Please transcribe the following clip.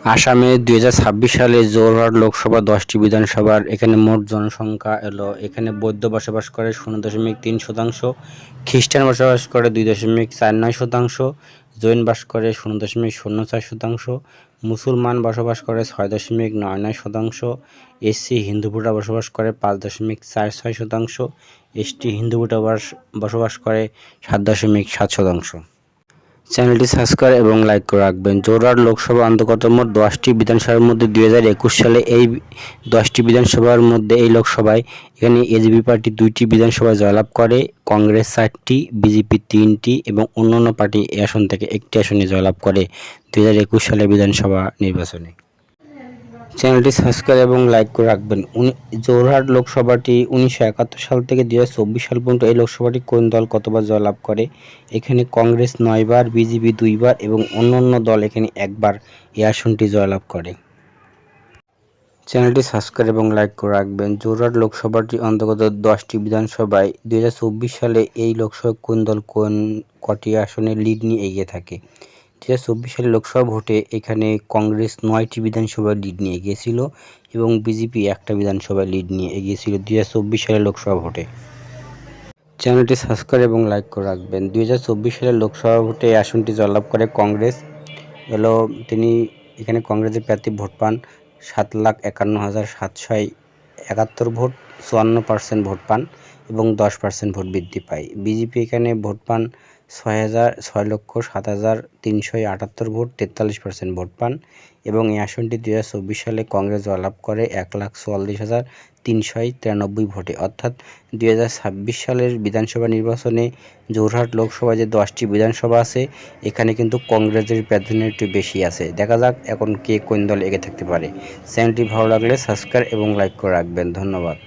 আসামে 2026 সালে জোরহাট লোকসভা 10টি বিধানসভার এখানে মোট জনসংখ্যা এলো। এখানে বৌদ্ধ বসবাস করে 0.3%, খ্রিস্টান বসবাস করে 2.49%, জৈন বাস করে 0.04%, মুসলমান বসবাস করে 6.99%, এসসি হিন্দু ভোটার বসবাস করে 5.46%, এসটি হিন্দু ভোটার বসবাস করে 7.7%। চ্যানেলটি সাবস্ক্রাইব এবং লাইক করে রাখবেন। জোরহাট লোকসভা অন্তর্গত মোট 10টি বিধানসভার মধ্যে 2021 সালে এই 10টি বিধানসভার মধ্যে এই লোকসভায় এখানে এজিপি পার্টি 2টি বিধানসভায় জয়লাভ করে, কংগ্রেস 4টি, বিজেপি 3টি এবং অন্যান্য পার্টি এই আসন থেকে একটি আসনে জয়লাভ করে 2021 সালে বিধানসভা নির্বাচনে। চ্যানেলটি সাবস্ক্রাইব এবং লাইক করে রাখবেন। জোরহাট লোকসভাটি 1971 সাল থেকে 2024 সাল পর্যন্ত এই লোকসভাটি কোন দল কতবার জয়লাভ করে? এখানে কংগ্রেস 9 বার, বিজেপি 2 বার এবং অন্যান্য দল এখানে একবার এই আসনটি জয়লাভ করে। চ্যানেলটি সাবস্ক্রাইব এবং লাইক করে রাখবেন। জোরহাট লোকসভাটি অন্তর্গত 10টি বিধানসভায় 2024 সালে এই লোকসভায় কোন দল কটি আসনে লিড নিয়ে এগিয়ে থাকে? 2024 সালে লোকসভা ভোটে এখানে কংগ্রেস 9টি বিধানসভায় লিড নিয়ে এগিয়েছিল এবং বিজেপি একটা বিধানসভায় লিড নিয়ে এগিয়েছিল 2024 সালে লোকসভা ভোটে। চ্যানেলটি সাবস্ক্রাইব এবং লাইক করে রাখবেন। 2024 সালে লোকসভা ভোটে এই আসনটি জয়লাভ করে কংগ্রেস। তিনি এখানে কংগ্রেসের প্রার্থী ভোট পান 7,51,771 ভোট, 54% ভোট পান এবং 10% ভোট বৃদ্ধি পায়। বিজেপি এখানে ভোট পান 6,07,378 ভোট, 43% ভোট পান এবং এই আসনটি 2024 সালে কংগ্রেস জয়লাভ করে 1,44,393 ভোটে। অর্থাৎ 2026 সালের বিধানসভা নির্বাচনে জোরহাট লোকসভায় যে 10টি বিধানসভা আছে এখানে কিন্তু কংগ্রেসের প্রাধান্য একটু বেশি আছে। দেখা যাক এখন কে কোন দলে এগিয়ে থাকতে পারে। চ্যানেলটি ভালো লাগলে সাবস্ক্রাইব এবং লাইক করে রাখবেন। ধন্যবাদ।